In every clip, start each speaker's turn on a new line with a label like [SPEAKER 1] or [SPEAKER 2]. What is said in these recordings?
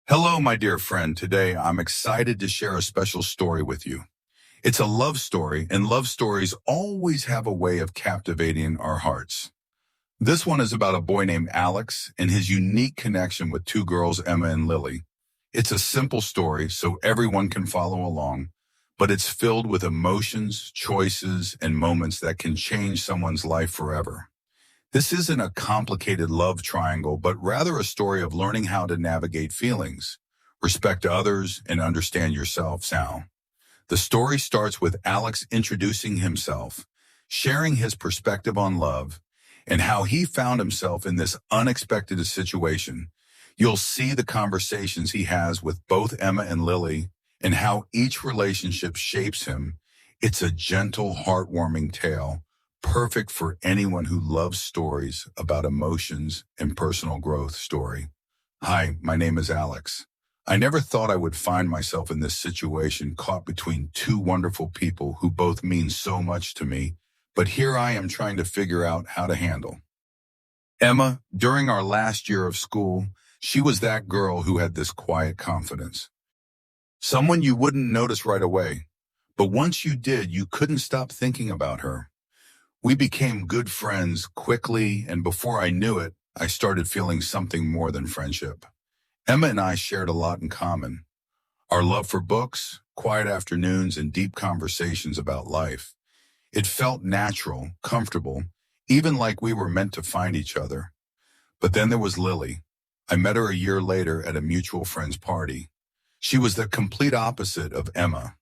[SPEAKER 1] Hello, my dear friend. Today, I'm excited to share a special story with you. It's a love story, and love stories always have a way of captivating our hearts. This one is about a boy named Alex and his unique connection with two girls, Emma and Lily. It's a simple story, so everyone can follow along, but it's filled with emotions, choices, and moments that can change someone's life forever. This isn't a complicated love triangle, but rather a story of learning how to navigate feelings, respect others, and understand yourself now. The story starts with Alex introducing himself, sharing his perspective on love, and how he found himself in this unexpected situation. You'll see the conversations he has with both Emma and Lily and how each relationship shapes him. It's a gentle, heartwarming tale, perfect for anyone who loves stories about emotions and personal growth story. Hi, my name is Alex. I never thought I would find myself in this situation caught between two wonderful people who both mean so much to me, but here I am trying to figure out how to handle. Emma, during our last year of school, she was that girl who had this quiet confidence. Someone you wouldn't notice right away, but once you did, you couldn't stop thinking about her. We became good friends quickly, and before I knew it, I started feeling something more than friendship. Emma and I shared a lot in common. Our love for books, quiet afternoons, and deep conversations about life. It felt natural, comfortable, even like we were meant to find each other. But then there was Lily. I met her a year later at a mutual friend's party. She was the complete opposite of Emma.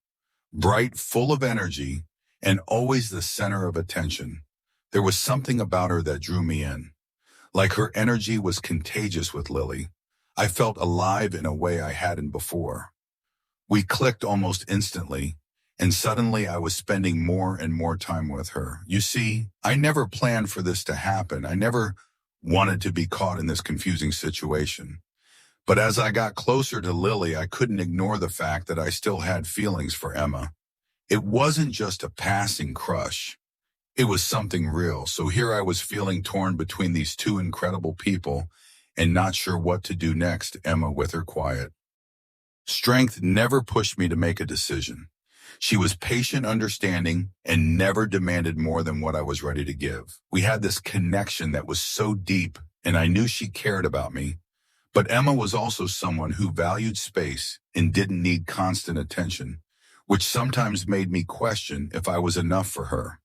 [SPEAKER 1] Bright, full of energy, and always the center of attention. There was something about her that drew me in. Like her energy was contagious with Lily. I felt alive in a way I hadn't before. We clicked almost instantly, and suddenly I was spending more and more time with her. You see, I never planned for this to happen. I never wanted to be caught in this confusing situation. But as I got closer to Lily, I couldn't ignore the fact that I still had feelings for Emma. It wasn't just a passing crush. It was something real. So here I was feeling torn between these two incredible people and not sure what to do next. Emma, with her quiet strength, never pushed me to make a decision. She was patient, understanding, and never demanded more than what I was ready to give. We had this connection that was so deep, and I knew she cared about me. But Emma was also someone who valued space and didn't need constant attention, which sometimes made me question if I was enough for her.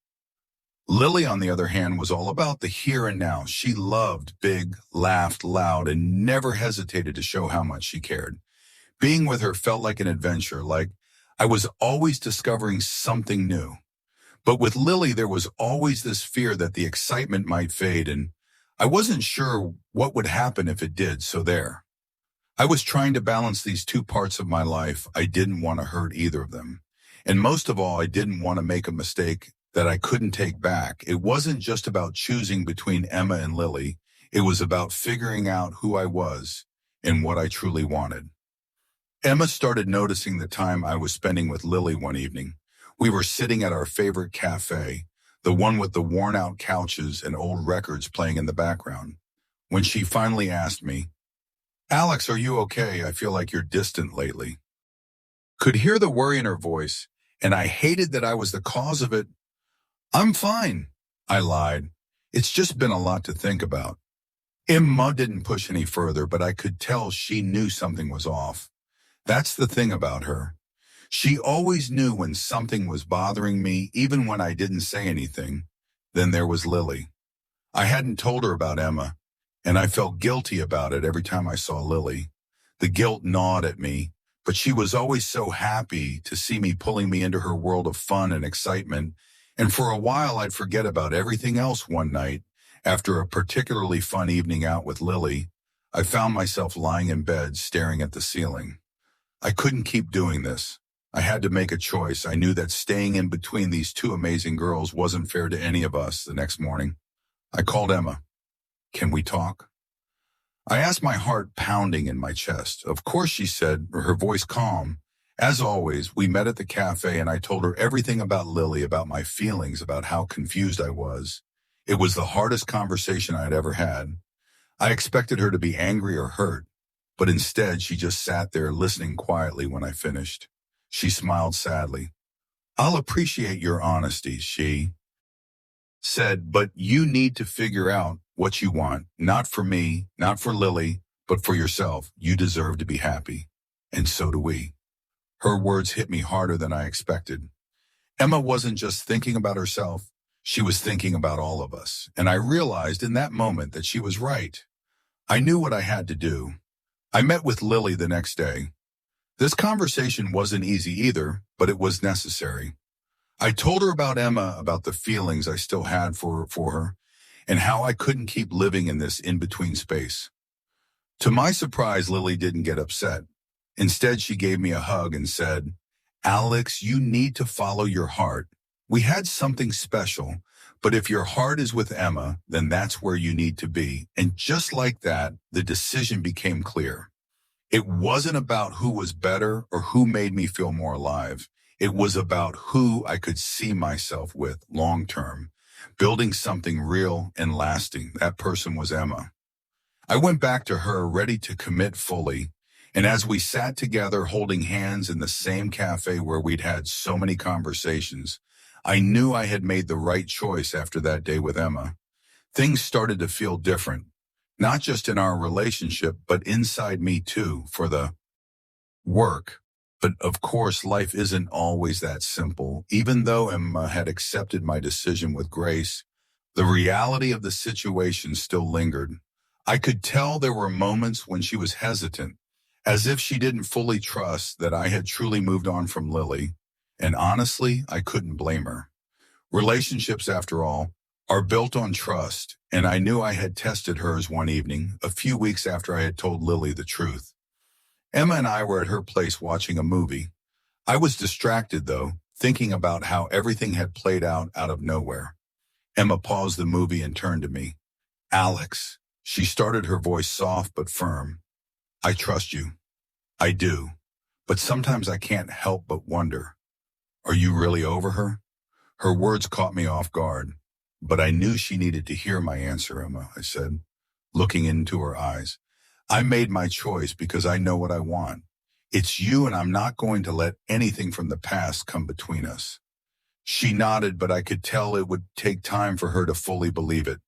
[SPEAKER 1] Lily, on the other hand, was all about the here and now. She loved big, laughed loud, and never hesitated to show how much she cared. Being with her felt like an adventure, like I was always discovering something new. But with Lily, there was always this fear that the excitement might fade, and I wasn't sure what would happen if it did, so there. I was trying to balance these two parts of my life. I didn't want to hurt either of them. And most of all, I didn't want to make a mistake that I couldn't take back. It wasn't just about choosing between Emma and Lily. It was about figuring out who I was and what I truly wanted. Emma started noticing the time I was spending with Lily one evening. We were sitting at our favorite cafe, the one with the worn-out couches and old records playing in the background, when she finally asked me, "Alex, are you okay? I feel like you're distant lately." Could hear the worry in her voice, and I hated that I was the cause of it. "I'm fine," I lied. "It's just been a lot to think about." Emma didn't push any further, but I could tell she knew something was off. That's the thing about her. She always knew when something was bothering me, even when I didn't say anything. Then there was Lily. I hadn't told her about Emma, and I felt guilty about it every time I saw Lily. The guilt gnawed at me, but she was always so happy to see me, pulling me into her world of fun and excitement, and for a while I'd forget about everything else. One night, after a particularly fun evening out with Lily, I found myself lying in bed staring at the ceiling. I couldn't keep doing this. I had to make a choice. I knew that staying in between these two amazing girls wasn't fair to any of us. The next morning, I called Emma. "Can we talk?" I asked, my heart pounding in my chest. "Of course," she said, her voice calm. As always, we met at the cafe and I told her everything about Lily, about my feelings, about how confused I was. It was the hardest conversation I'd ever had. I expected her to be angry or hurt, but instead she just sat there listening quietly when I finished. She smiled sadly. "I'll appreciate your honesty," she said, "but you need to figure out what you want, not for me, not for Lily, but for yourself. You deserve to be happy. And so do we." Her words hit me harder than I expected. Emma wasn't just thinking about herself, she was thinking about all of us. And I realized in that moment that she was right. I knew what I had to do. I met with Lily the next day. This conversation wasn't easy either, but it was necessary. I told her about Emma, about the feelings I still had for her, and how I couldn't keep living in this in-between space. To my surprise, Lily didn't get upset. Instead, she gave me a hug and said, "Alex, you need to follow your heart. We had something special, but if your heart is with Emma, then that's where you need to be." And just like that, the decision became clear. It wasn't about who was better or who made me feel more alive. It was about who I could see myself with long term, building something real and lasting. That person was Emma. I went back to her ready to commit fully, and as we sat together holding hands in the same cafe where we'd had so many conversations, I knew I had made the right choice after that day with Emma. Things started to feel different, not just in our relationship, but inside me too, for the work. But of course, life isn't always that simple. Even though Emma had accepted my decision with grace, the reality of the situation still lingered. I could tell there were moments when she was hesitant, as if she didn't fully trust that I had truly moved on from Lily. And honestly, I couldn't blame her. Relationships, after all, are built on trust, and I knew I had tested hers one evening, a few weeks after I had told Lily the truth. Emma and I were at her place watching a movie. I was distracted, though, thinking about how everything had played out of nowhere. Emma paused the movie and turned to me. "Alex," she started, her voice soft but firm. "I trust you. I do. But sometimes I can't help but wonder, are you really over her?" Her words caught me off guard, but I knew she needed to hear my answer, Emma, I said, looking into her eyes. "I made my choice because I know what I want. It's you, and I'm not going to let anything from the past come between us." She nodded, but I could tell it would take time for her to fully believe it.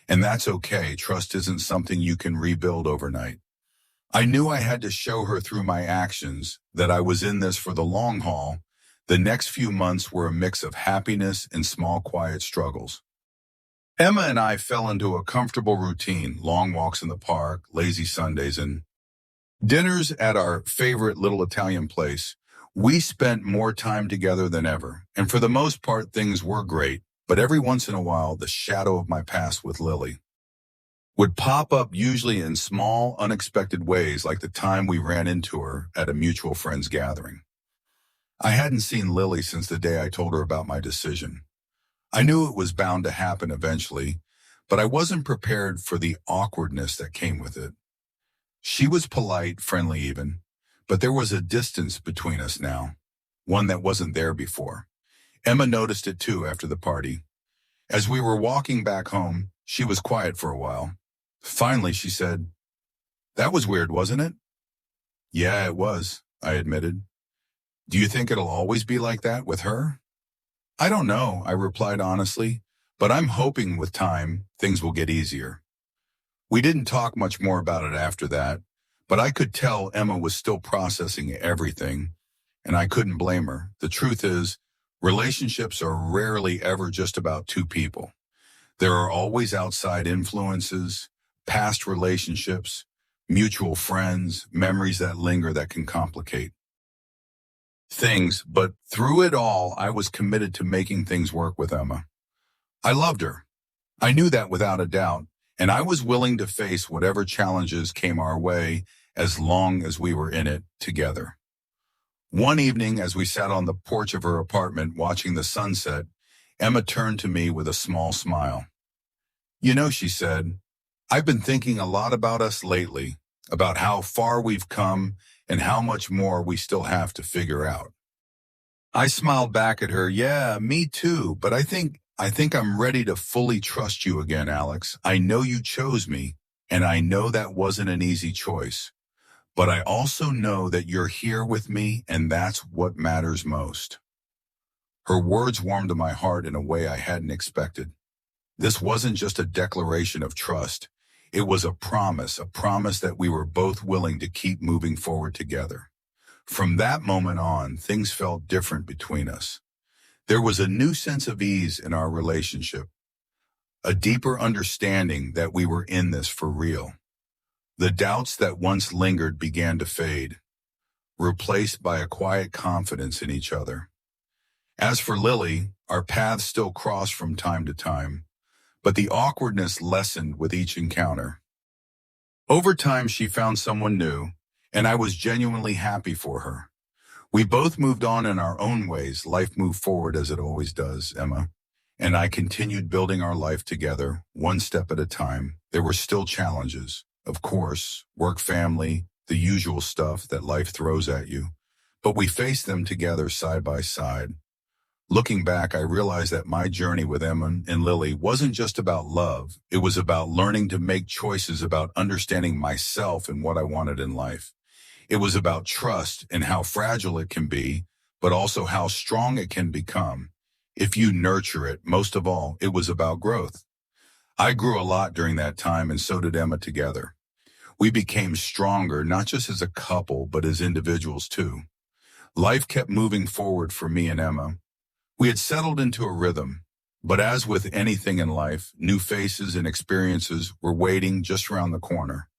[SPEAKER 1] And that's okay. Trust isn't something you can rebuild overnight. I knew I had to show her through my actions that I was in this for the long haul. The next few months were a mix of happiness and small, quiet struggles. Emma and I fell into a comfortable routine, long walks in the park, lazy Sundays, and dinners at our favorite little Italian place. We spent more time together than ever, and for the most part, things were great. But every once in a while, the shadow of my past with Lily would pop up, usually in small, unexpected ways, like the time we ran into her at a mutual friend's gathering. I hadn't seen Lily since the day I told her about my decision. I knew it was bound to happen eventually, but I wasn't prepared for the awkwardness that came with it. She was polite, friendly even, but there was a distance between us now, one that wasn't there before. Emma noticed it too after the party. As we were walking back home, she was quiet for a while. Finally, she said, "That was weird, wasn't it?" "Yeah, it was," I admitted. "Do you think it'll always be like that with her?" "I don't know," I replied honestly, "but I'm hoping with time, things will get easier." We didn't talk much more about it after that, but I could tell Emma was still processing everything, and I couldn't blame her. The truth is, relationships are rarely ever just about two people. There are always outside influences, past relationships, mutual friends, memories that linger that can complicate things. But through it all, I was committed to making things work with Emma. I loved her. I knew that without a doubt, and I was willing to face whatever challenges came our way as long as we were in it together. One evening, as we sat on the porch of her apartment watching the sunset, Emma turned to me with a small smile. "You know," she said, "I've been thinking a lot about us lately, about how far we've come and how much more we still have to figure out." I smiled back at her. "Yeah, me too, but I think I'm ready to fully trust you again, Alex. I know you chose me, and I know that wasn't an easy choice. but I also know that you're here with me, and that's what matters most." Her words warmed my heart in a way I hadn't expected. This wasn't just a declaration of trust. It was a promise that we were both willing to keep moving forward together. From that moment on, things felt different between us. There was a new sense of ease in our relationship, a deeper understanding that we were in this for real. The doubts that once lingered began to fade, replaced by a quiet confidence in each other. As for Lily, our paths still crossed from time to time, but the awkwardness lessened with each encounter. Over time, she found someone new, and I was genuinely happy for her. We both moved on in our own ways. Life moved forward as it always does, Emma, and I continued building our life together, one step at a time. There were still challenges, of course, work, family, the usual stuff that life throws at you, but we faced them together side by side. Looking back, I realized that my journey with Emma and Lily wasn't just about love. It was about learning to make choices, about understanding myself and what I wanted in life. It was about trust and how fragile it can be, but also how strong it can become if you nurture it. Most of all, it was about growth. I grew a lot during that time, and so did Emma together. We became stronger, not just as a couple, but as individuals too. Life kept moving forward for me and Emma. We had settled into a rhythm, but as with anything in life, new faces and experiences were waiting just around the corner.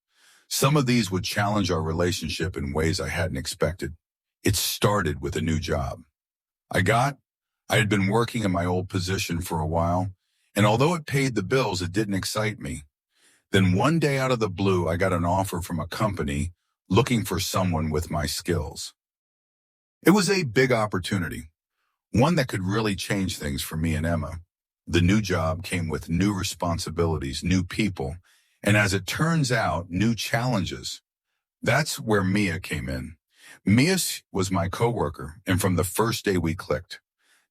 [SPEAKER 1] Some of these would challenge our relationship in ways I hadn't expected. It started with a new job. I had been working in my old position for a while, and although it paid the bills, it didn't excite me. Then one day out of the blue, I got an offer from a company looking for someone with my skills. It was a big opportunity, one that could really change things for me and Emma. The new job came with new responsibilities, new people, and as it turns out, new challenges. That's where Mia came in. Mia was my coworker, and from the first day we clicked.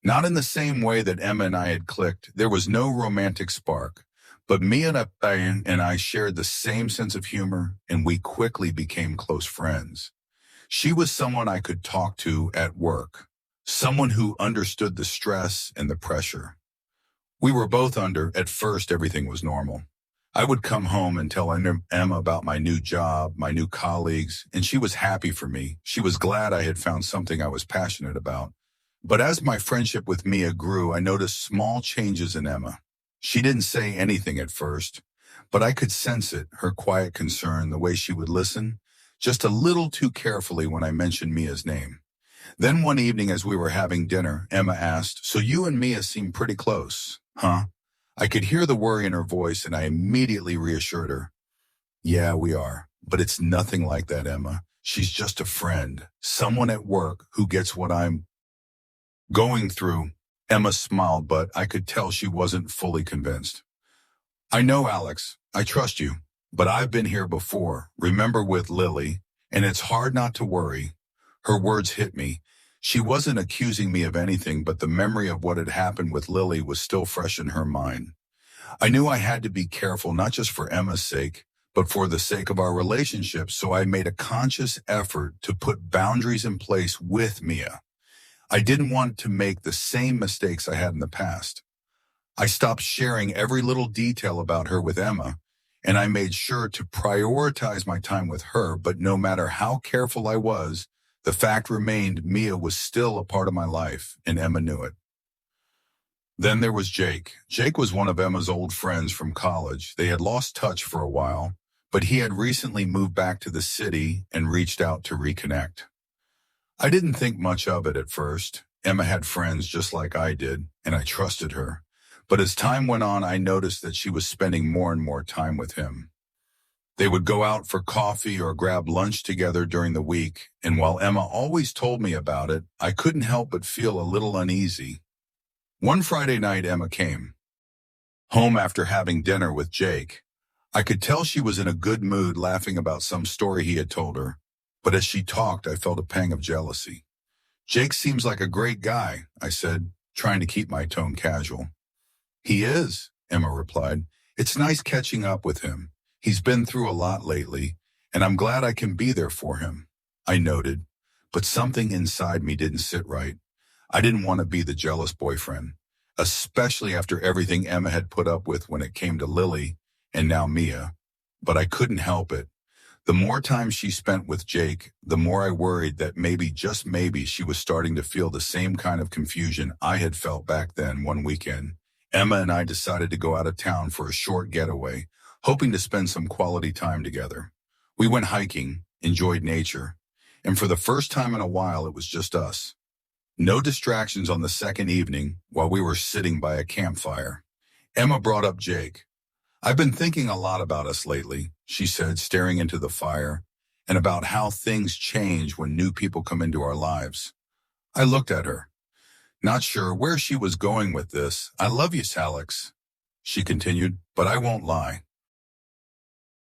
[SPEAKER 1] Not in the same way that Emma and I had clicked. There was no romantic spark, but Mia and I shared the same sense of humor, and we quickly became close friends. She was someone I could talk to at work, someone who understood the stress and the pressure we were both under. At first, everything was normal. I would come home and tell Emma about my new job, my new colleagues, and she was happy for me. She was glad I had found something I was passionate about. But as my friendship with Mia grew, I noticed small changes in Emma. She didn't say anything at first, but I could sense it, her quiet concern, the way she would listen, just a little too carefully when I mentioned Mia's name. Then one evening as we were having dinner, Emma asked, "So you and Mia seem pretty close, huh?" I could hear the worry in her voice, and I immediately reassured her. "Yeah, we are, but it's nothing like that, Emma. She's just a friend, someone at work who gets what I'm going through." Emma smiled, but I could tell she wasn't fully convinced. "I know, Alex. I trust you, but I've been here before. Remember with Lily, and it's hard not to worry." Her words hit me. She wasn't accusing me of anything, but the memory of what had happened with Lily was still fresh in her mind. I knew I had to be careful, not just for Emma's sake, but for the sake of our relationship, so I made a conscious effort to put boundaries in place with Mia. I didn't want to make the same mistakes I had in the past. I stopped sharing every little detail about her with Emma, and I made sure to prioritize my time with her, but no matter how careful I was, the fact remained Mia was still a part of my life, and Emma knew it. Then there was Jake. Jake was one of Emma's old friends from college. They had lost touch for a while, but he had recently moved back to the city and reached out to reconnect. I didn't think much of it at first. Emma had friends just like I did, and I trusted her. But as time went on, I noticed that she was spending more and more time with him. They would go out for coffee or grab lunch together during the week, and while Emma always told me about it, I couldn't help but feel a little uneasy. One Friday night, Emma came home after having dinner with Jake. I could tell she was in a good mood, laughing about some story he had told her, but as she talked, I felt a pang of jealousy. "Jake seems like a great guy," I said, trying to keep my tone casual. "He is," Emma replied. "It's nice catching up with him. He's been through a lot lately, And I'm glad I can be there for him, I noted. But something inside me didn't sit right. I didn't want to be the jealous boyfriend, especially after everything Emma had put up with when it came to Lily and now Mia. But I couldn't help it. The more time she spent with Jake, the more I worried that maybe, just maybe, she was starting to feel the same kind of confusion I had felt back then. One weekend, Emma and I decided to go out of town for a short getaway, hoping to spend some quality time together. We went hiking, enjoyed nature, and for the first time in a while it was just us. No distractions on the second evening while we were sitting by a campfire. Emma brought up Jake. "I've been thinking a lot about us lately," she said, staring into the fire, "and about how things change when new people come into our lives." I looked at her, not sure where she was going with this. "I love you, Alex," she continued, "but I won't lie.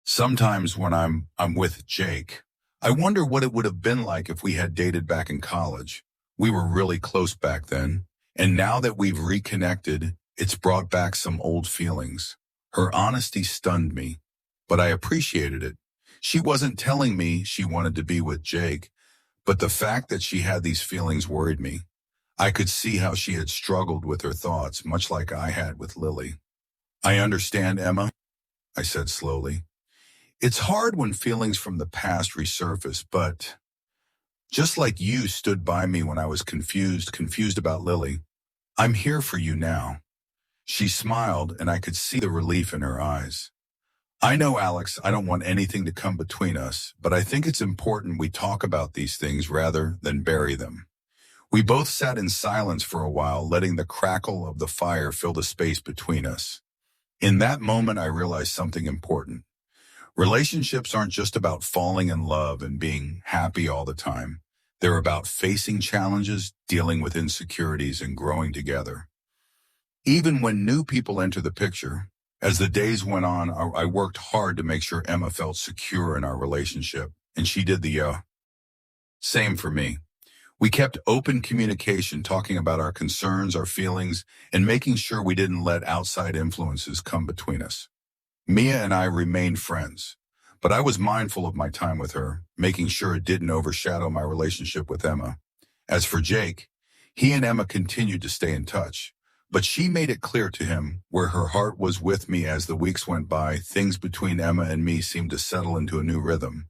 [SPEAKER 1] Sometimes when I'm with Jake, I wonder what it would have been like if we had dated back in college. We were really close back then, and now that we've reconnected, it's brought back some old feelings." Her honesty stunned me, but I appreciated it. She wasn't telling me she wanted to be with Jake, but the fact that she had these feelings worried me. I could see how she had struggled with her thoughts, much like I had with Lily. "I understand, Emma," I said slowly. "It's hard when feelings from the past resurface, but just like you stood by me when I was confused about Lily, I'm here for you now." She smiled, and I could see the relief in her eyes. "I know, Alex, I don't want anything to come between us, but I think it's important we talk about these things rather than bury them." We both sat in silence for a while, letting the crackle of the fire fill the space between us. In that moment, I realized something important. Relationships aren't just about falling in love and being happy all the time. They're about facing challenges, dealing with insecurities, and growing together. Even when new people enter the picture, as the days went on, I worked hard to make sure Emma felt secure in our relationship, and she did the same for me. We kept open communication, talking about our concerns, our feelings, and making sure we didn't let outside influences come between us. Mia and I remained friends, but I was mindful of my time with her, making sure it didn't overshadow my relationship with Emma. As for Jake, he and Emma continued to stay in touch, but she made it clear to him where her heart was with me. As the weeks went by, things between Emma and me seemed to settle into a new rhythm.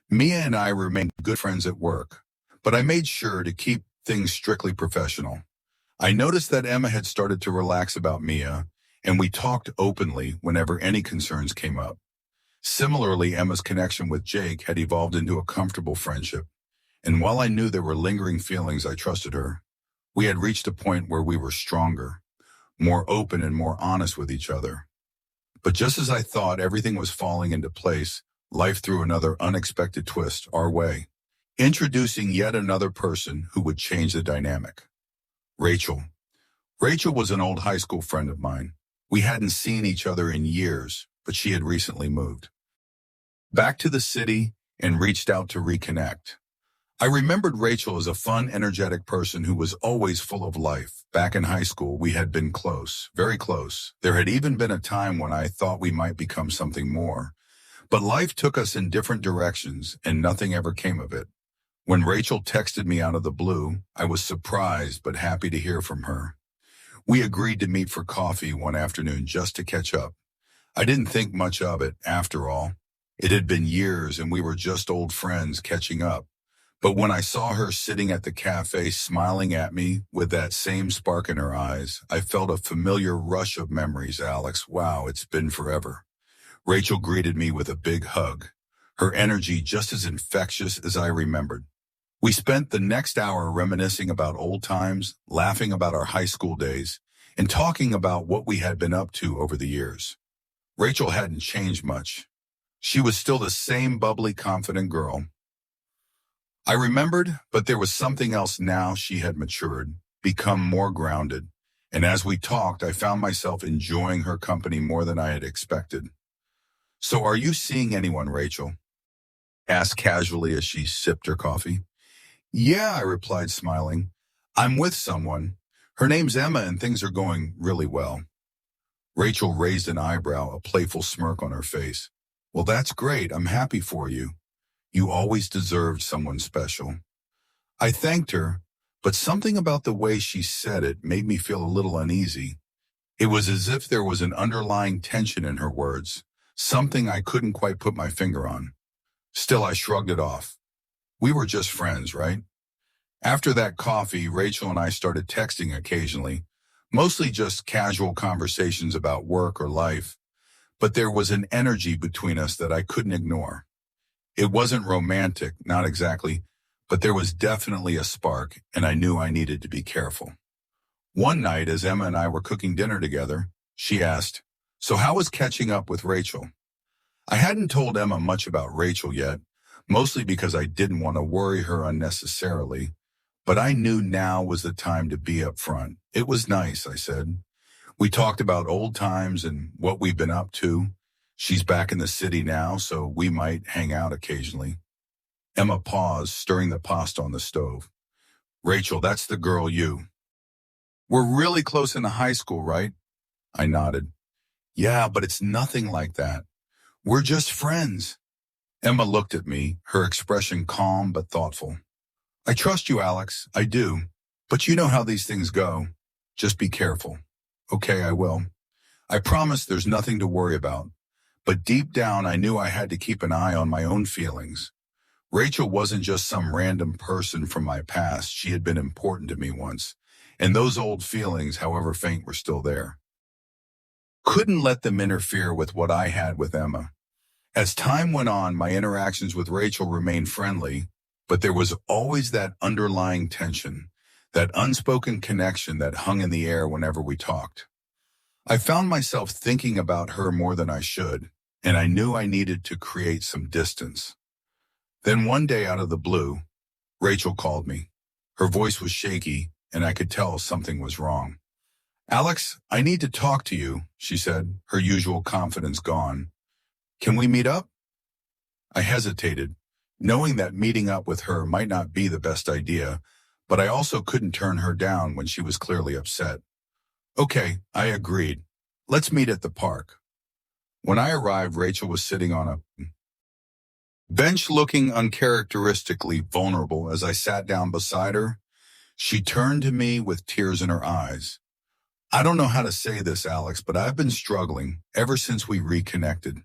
[SPEAKER 1] Mia and I remained good friends at work, but I made sure to keep things strictly professional. I noticed that Emma had started to relax about Mia, and we talked openly whenever any concerns came up. Similarly, Emma's connection with Jake had evolved into a comfortable friendship, and while I knew there were lingering feelings, I trusted her. We had reached a point where we were stronger, more open, and more honest with each other. But just as I thought everything was falling into place, life threw another unexpected twist our way, introducing yet another person who would change the dynamic. Rachel. Rachel was an old high school friend of mine. We hadn't seen each other in years, but she had recently moved back to the city and reached out to reconnect. I remembered Rachel as a fun, energetic person who was always full of life. Back in high school, we had been close, very close. There had even been a time when I thought we might become something more. But life took us in different directions, and nothing ever came of it. When Rachel texted me out of the blue, I was surprised but happy to hear from her. We agreed to meet for coffee one afternoon just to catch up. I didn't think much of it, after all. It had been years, and we were just old friends catching up. But when I saw her sitting at the cafe smiling at me with that same spark in her eyes, I felt a familiar rush of memories. "Alex, wow, it's been forever." Rachel greeted me with a big hug, her energy just as infectious as I remembered. We spent the next hour reminiscing about old times, laughing about our high school days, and talking about what we had been up to over the years. Rachel hadn't changed much. She was still the same bubbly, confident girl. I remembered, but there was something else now. She had matured, become more grounded, and as we talked, I found myself enjoying her company more than I had expected. "So are you seeing anyone, Rachel?" asked casually as she sipped her coffee. "Yeah," I replied, smiling. "I'm with someone. Her name's Emma, and things are going really well." Rachel raised an eyebrow, a playful smirk on her face. "Well, that's great. I'm happy for you. You always deserved someone special. I thanked her, but something about the way she said it made me feel a little uneasy. It was as if there was an underlying tension in her words, something I couldn't quite put my finger on. Still, I shrugged it off. We were just friends, right? After that coffee, Rachel and I started texting occasionally, mostly just casual conversations about work or life, but there was an energy between us that I couldn't ignore. It wasn't romantic, not exactly, but there was definitely a spark, and I knew I needed to be careful. One night, as Emma and I were cooking dinner together, she asked, "So how was catching up with Rachel?" I hadn't told Emma much about Rachel yet, mostly because I didn't want to worry her unnecessarily, but I knew now was the time to be upfront. "It was nice," I said. "We talked about old times and what we've been up to. She's back in the city now, so we might hang out occasionally." Emma paused, stirring the pasta on the stove. "Rachel, that's the girl you. We're really close in high school, right?" I nodded. "Yeah, but it's nothing like that. We're just friends." Emma looked at me, her expression calm but thoughtful. "I trust you, Alex. I do. But you know how these things go. Just be careful." "Okay, I will. I promise there's nothing to worry about." But deep down, I knew I had to keep an eye on my own feelings. Rachel wasn't just some random person from my past. She had been important to me once. And those old feelings, however faint, were still there. Couldn't let them interfere with what I had with Emma. As time went on, my interactions with Rachel remained friendly, but there was always that underlying tension, that unspoken connection that hung in the air whenever we talked. I found myself thinking about her more than I should, and I knew I needed to create some distance. Then one day out of the blue, Rachel called me. Her voice was shaky, and I could tell something was wrong. "Alex, I need to talk to you," she said, her usual confidence gone. "Can we meet up?" I hesitated, knowing that meeting up with her might not be the best idea, but I also couldn't turn her down when she was clearly upset. "Okay," I agreed. "Let's meet at the park." When I arrived, Rachel was sitting on a bench looking uncharacteristically vulnerable. As I sat down beside her, she turned to me with tears in her eyes. "I don't know how to say this, Alex, but I've been struggling ever since we reconnected.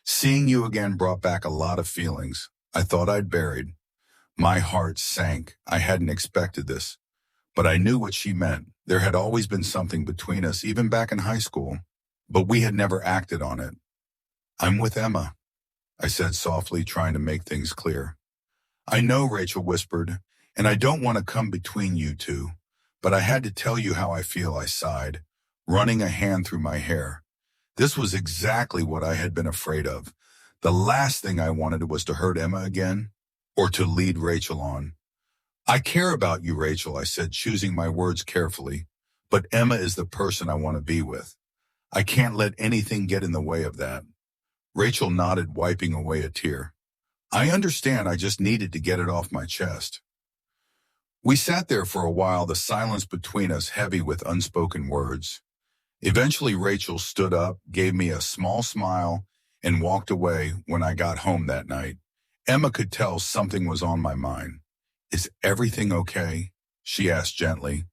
[SPEAKER 1] Seeing you again brought back a lot of feelings I thought I'd buried." My heart sank. I hadn't expected this, but I knew what she meant. There had always been something between us, even back in high school, but we had never acted on it. "I'm with Emma," I said softly, trying to make things clear. "I know," Rachel whispered, "and I don't want to come between you two, but I had to tell you how I feel," I sighed, running a hand through my hair. This was exactly what I had been afraid of. The last thing I wanted was to hurt Emma again, or to lead Rachel on. "I care about you, Rachel," I said, choosing my words carefully, "but Emma is the person I want to be with. I can't let anything get in the way of that." Rachel nodded, wiping away a tear. "I understand, I just needed to get it off my chest." We sat there for a while, the silence between us heavy with unspoken words. Eventually, Rachel stood up, gave me a small smile, and walked away. When I got home that night, Emma could tell something was on my mind. "Is everything okay?" she asked gently.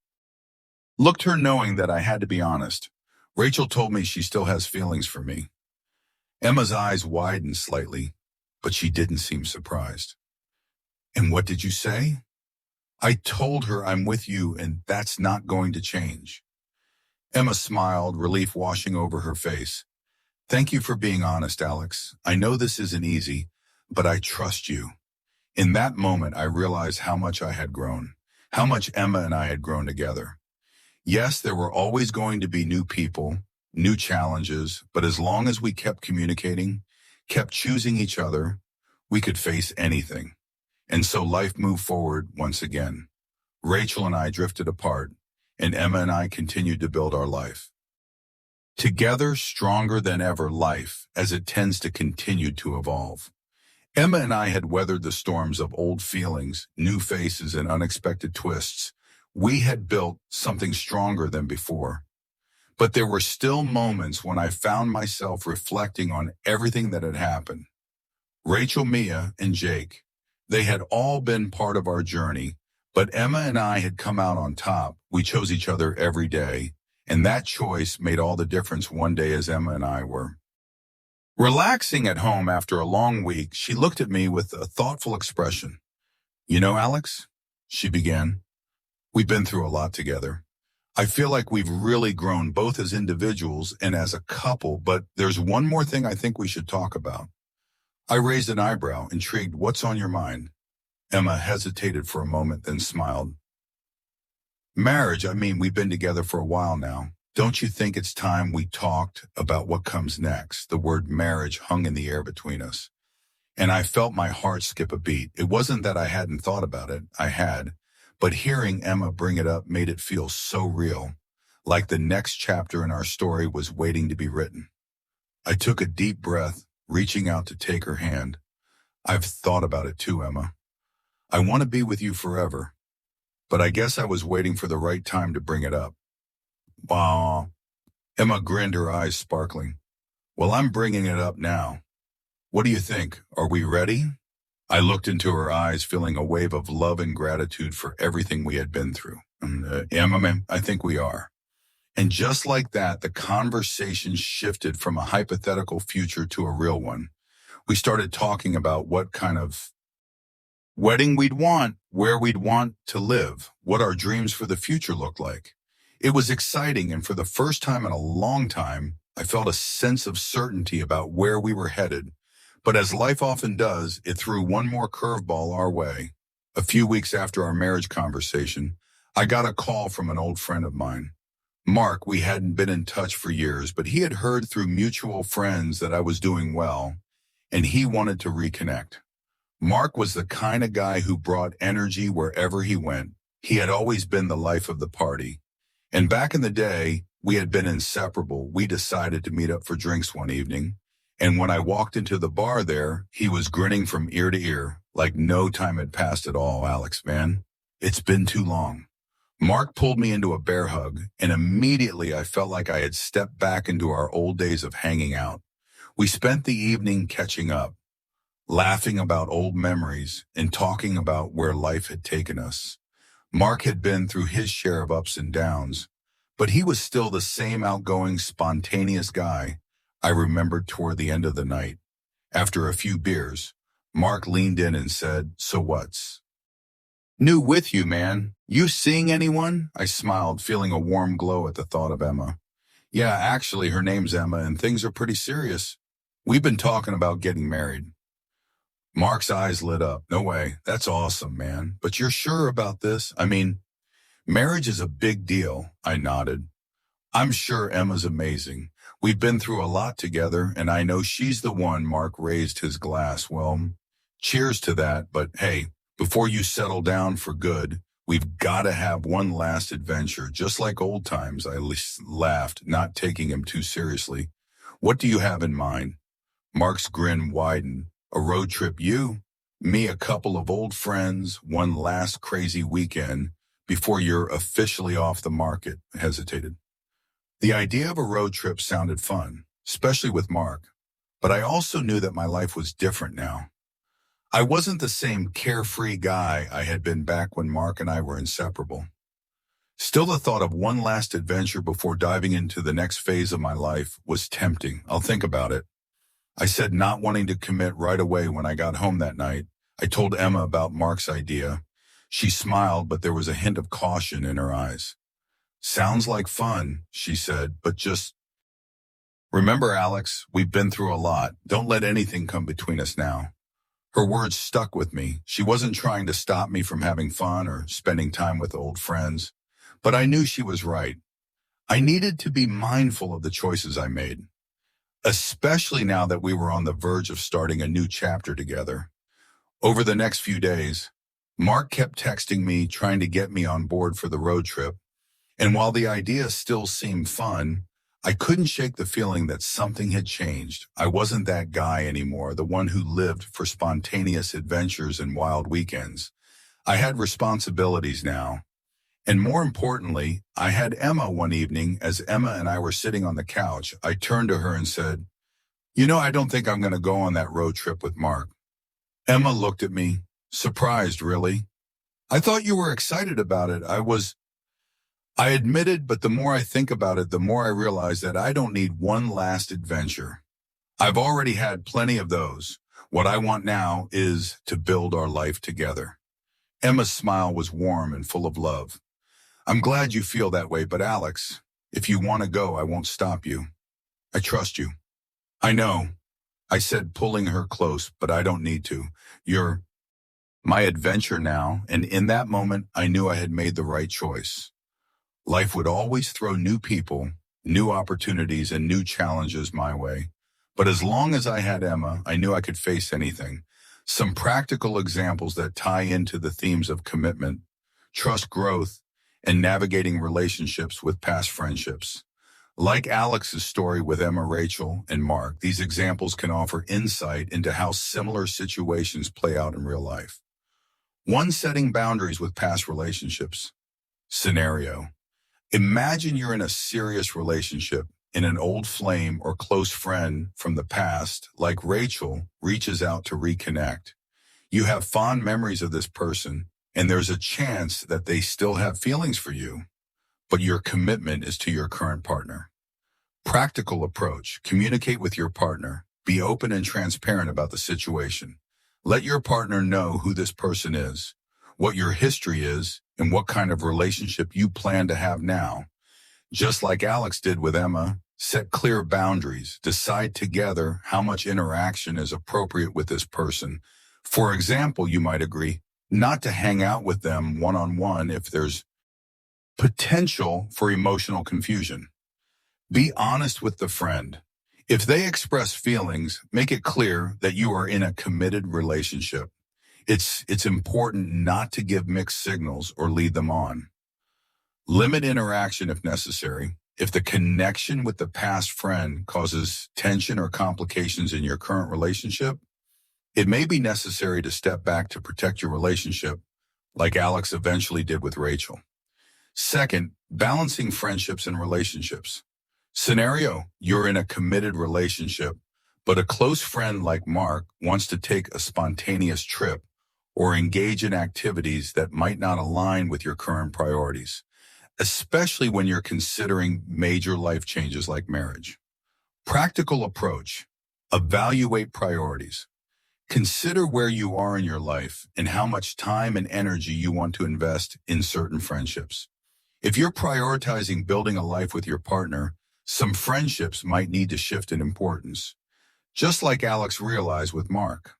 [SPEAKER 1] Looked her knowing that I had to be honest. Rachel told me she still has feelings for me. Emma's eyes widened slightly, but she didn't seem surprised. "And what did you say?" "I told her I'm with you and that's not going to change." Emma smiled, relief washing over her face. "Thank you for being honest, Alex. I know this isn't easy, but I trust you." In that moment, I realized how much I had grown, how much Emma and I had grown together. Yes, there were always going to be new people, new challenges, but as long as we kept communicating, kept choosing each other, we could face anything. And so life moved forward once again. Rachel and I drifted apart, and Emma and I continued to build our life. Together, stronger than ever, life, as it tends to continue to evolve. Emma and I had weathered the storms of old feelings, new faces, and unexpected twists. We had built something stronger than before. But there were still moments when I found myself reflecting on everything that had happened. Rachel, Mia, and Jake. They had all been part of our journey, but Emma and I had come out on top. We chose each other every day, and that choice made all the difference one day as Emma and I were relaxing at home after a long week. She looked at me with a thoughtful expression. You know, Alex, she began, we've been through a lot together. I feel like we've really grown both as individuals and as a couple, but there's one more thing I think we should talk about. I raised an eyebrow, intrigued. What's on your mind? Emma hesitated for a moment, then smiled. Marriage, I mean, we've been together for a while now. Don't you think it's time we talked about what comes next? The word marriage hung in the air between us, and I felt my heart skip a beat. It wasn't that I hadn't thought about it. I had. But hearing Emma bring it up made it feel so real, like the next chapter in our story was waiting to be written. I took a deep breath, reaching out to take her hand. I've thought about it too, Emma. I want to be with you forever, but I guess I was waiting for the right time to bring it up. Wow. Emma grinned, her eyes sparkling. Well, I'm bringing it up now. What do you think? Are we ready? I looked into her eyes, feeling a wave of love and gratitude for everything we had been through. Emma, I think we are. And just like that, the conversation shifted from a hypothetical future to a real one. We started talking about what kind of wedding we'd want, where we'd want to live, what our dreams for the future looked like. It was exciting, and for the first time in a long time, I felt a sense of certainty about where we were headed. But as life often does, it threw one more curveball our way. A few weeks after our marriage conversation, I got a call from an old friend of mine. Mark, we hadn't been in touch for years, but he had heard through mutual friends that I was doing well, and he wanted to reconnect. Mark was the kind of guy who brought energy wherever he went. He had always been the life of the party. And back in the day, we had been inseparable. We decided to meet up for drinks one evening. And when I walked into the bar there, he was grinning from ear to ear, like no time had passed at all. Alex, man, it's been too long. Mark pulled me into a bear hug, and immediately I felt like I had stepped back into our old days of hanging out. We spent the evening catching up, laughing about old memories and talking about where life had taken us. Mark had been through his share of ups and downs, but he was still the same outgoing, spontaneous guy I remembered toward the end of the night. After a few beers, Mark leaned in and said, "So what's new with you, man? You seeing anyone?" I smiled, feeling a warm glow at the thought of Emma. "Yeah, actually, her name's Emma, and things are pretty serious. We've been talking about getting married." Mark's eyes lit up. "No way. That's awesome, man. But you're sure about this? I mean, marriage is a big deal." I nodded. "I'm sure Emma's amazing. We've been through a lot together, and I know she's the one." Mark raised his glass. "Well, cheers to that, but hey, before you settle down for good, we've got to have one last adventure, just like old times." I laughed, not taking him too seriously. "What do you have in mind?" Mark's grin widened. "A road trip, you, me, a couple of old friends, one last crazy weekend before you're officially off the market." I hesitated. The idea of a road trip sounded fun, especially with Mark, but I also knew that my life was different now. I wasn't the same carefree guy I had been back when Mark and I were inseparable. Still, the thought of one last adventure before diving into the next phase of my life was tempting. "I'll think about it," I said, not wanting to commit right away. When I got home that night, I told Emma about Mark's idea. She smiled, but there was a hint of caution in her eyes. "Sounds like fun," she said, "but just remember, Alex, we've been through a lot. Don't let anything come between us now." Her words stuck with me. She wasn't trying to stop me from having fun or spending time with old friends, but I knew she was right. I needed to be mindful of the choices I made, especially now that we were on the verge of starting a new chapter together. Over the next few days, Mark kept texting me, trying to get me on board for the road trip. And while the idea still seemed fun, I couldn't shake the feeling that something had changed. I wasn't that guy anymore, the one who lived for spontaneous adventures and wild weekends. I had responsibilities now. And more importantly, I had Emma. One evening, as Emma and I were sitting on the couch, I turned to her and said, I don't think I'm going to go on that road trip with Mark. Emma looked at me, surprised, really. I thought you were excited about it. I admitted, but the more I think about it, the more I realize that I don't need one last adventure. I've already had plenty of those. What I want now is to build our life together. Emma's smile was warm and full of love. I'm glad you feel that way, but Alex, if you want to go, I won't stop you. I trust you. I know, I said, pulling her close, but I don't need to. You're my adventure now, and in that moment, I knew I had made the right choice. Life would always throw new people, new opportunities, and new challenges my way. But as long as I had Emma, I knew I could face anything. Some practical examples that tie into the themes of commitment, trust growth, and navigating relationships with past friendships. Like Alex's story with Emma, Rachel, and Mark, these examples can offer insight into how similar situations play out in real life. One, setting boundaries with past relationships. Scenario. Imagine you're in a serious relationship and an old flame or close friend from the past, like Rachel, reaches out to reconnect. You have fond memories of this person, and there's a chance that they still have feelings for you, but your commitment is to your current partner. Practical approach. Communicate with your partner. Be open and transparent about the situation. Let your partner know who this person is, what your history is, and what kind of relationship you plan to have now. Just like Alex did with Emma, set clear boundaries. Decide together how much interaction is appropriate with this person. For example, you might agree not to hang out with them one-on-one if there's potential for emotional confusion. Be honest with the friend. If they express feelings, make it clear that you are in a committed relationship. It's important not to give mixed signals or lead them on. Limit interaction if necessary. If the connection with the past friend causes tension or complications in your current relationship, it may be necessary to step back to protect your relationship, like Alex eventually did with Rachel. Second, balancing friendships and relationships. Scenario, you're in a committed relationship, but a close friend like Mark wants to take a spontaneous trip or engage in activities that might not align with your current priorities, especially when you're considering major life changes like marriage. Practical approach. Evaluate priorities. Consider where you are in your life and how much time and energy you want to invest in certain friendships. If you're prioritizing building a life with your partner, some friendships might need to shift in importance, just like Alex realized with Mark.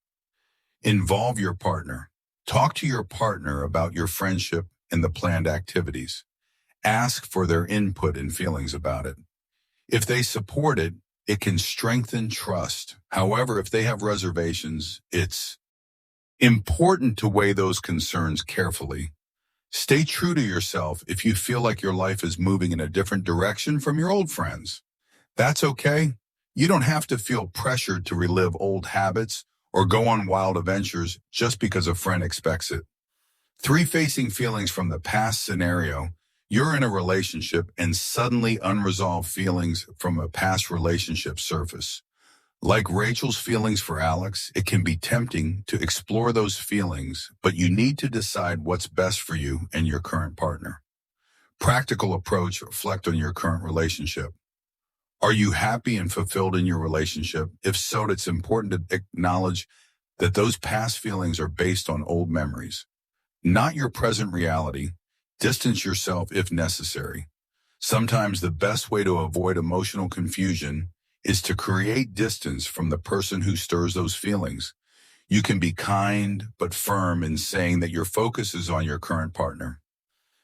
[SPEAKER 1] Involve your partner. Talk to your partner about your friendship and the planned activities. Ask for their input and feelings about it. If they support it, it can strengthen trust. However, if they have reservations, it's important to weigh those concerns carefully. Stay true to yourself if you feel like your life is moving in a different direction from your old friends. That's okay. You don't have to feel pressured to relive old habits or go on wild adventures just because a friend expects it. 3, facing feelings from the past scenario. You're in a relationship and suddenly unresolved feelings from a past relationship surface. Like Rachel's feelings for Alex, it can be tempting to explore those feelings, but you need to decide what's best for you and your current partner. Practical approach. Reflect on your current relationship. Are you happy and fulfilled in your relationship? If so, it's important to acknowledge that those past feelings are based on old memories, not your present reality. Distance yourself if necessary. Sometimes the best way to avoid emotional confusion is to create distance from the person who stirs those feelings. You can be kind but firm in saying that your focus is on your current partner.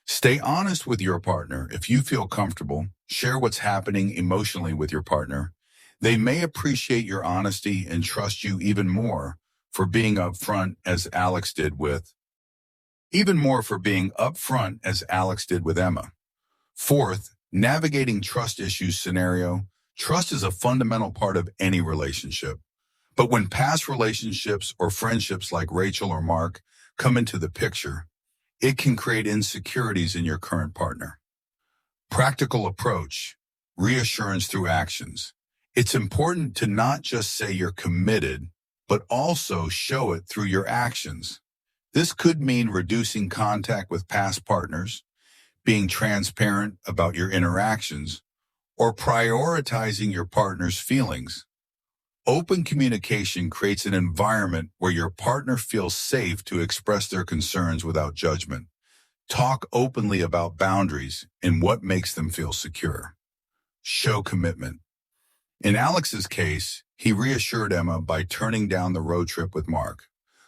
[SPEAKER 1] Stay honest with your partner. If you feel comfortable, share what's happening emotionally with your partner. They may appreciate your honesty and trust you even more for being upfront as Alex did with Emma. Fourth, navigating trust issues scenario. Trust is a fundamental part of any relationship. But when past relationships or friendships like Rachel or Mark come into the picture, it can create insecurities in your current partner. Practical approach. Reassurance through actions. It's important to not just say you're committed, but also show it through your actions. This could mean reducing contact with past partners, being transparent about your interactions, or prioritizing your partner's feelings. Open communication creates an environment where your partner feels safe to express their concerns without judgment. Talk openly about boundaries and what makes them feel secure. Show commitment. In Alex's case, he reassured Emma by turning down the road trip with Mark.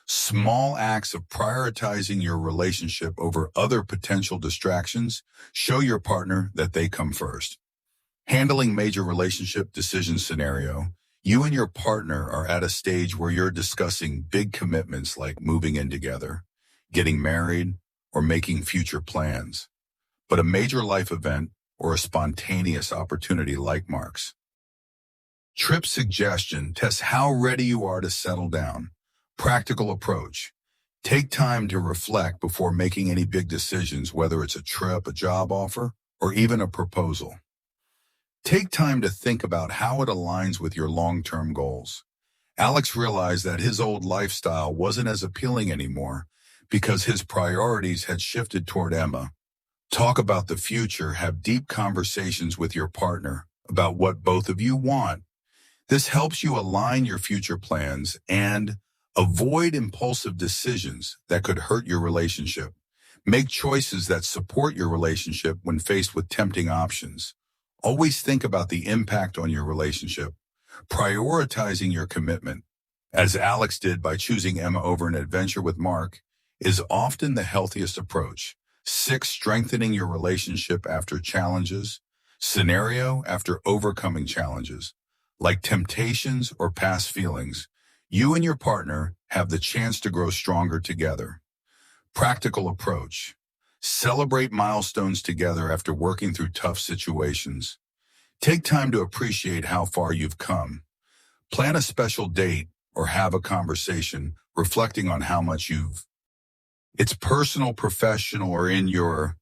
[SPEAKER 1] Small acts of prioritizing your relationship over other potential distractions show your partner that they come first. Handling major relationship decision scenario. You and your partner are at a stage where you're discussing big commitments like moving in together, getting married, or making future plans. But a major life event or a spontaneous opportunity like Mark's trip suggestion tests how ready you are to settle down. Practical approach. Take time to reflect before making any big decisions, whether it's a trip, a job offer, or even a proposal. Take time to think about how it aligns with your long-term goals. Alex realized that his old lifestyle wasn't as appealing anymore because his priorities had shifted toward Emma. Talk about the future, have deep conversations with your partner about what both of you want. This helps you align your future plans and avoid impulsive decisions that could hurt your relationship. Make choices that support your relationship when faced with tempting options. Always think about the impact on your relationship, prioritizing your commitment, as Alex did by choosing Emma over an adventure with Mark, is often the healthiest approach. 6, strengthening your relationship after challenges. Scenario after overcoming challenges, like temptations or past feelings. You and your partner have the chance to grow stronger together. Practical approach. Celebrate milestones together after working through tough situations. Take time to appreciate how far you've come. Plan a special date or have a conversation reflecting on how much it's personal, professional, or in your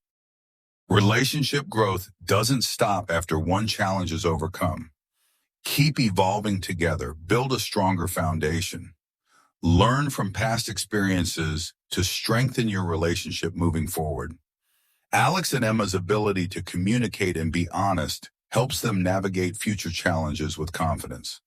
[SPEAKER 1] relationship. Growth doesn't stop after one challenge is overcome. Keep evolving together. Build a stronger foundation. Learn from past experiences to strengthen your relationship moving forward. Alex and Emma's ability to communicate and be honest helps them navigate future challenges with confidence.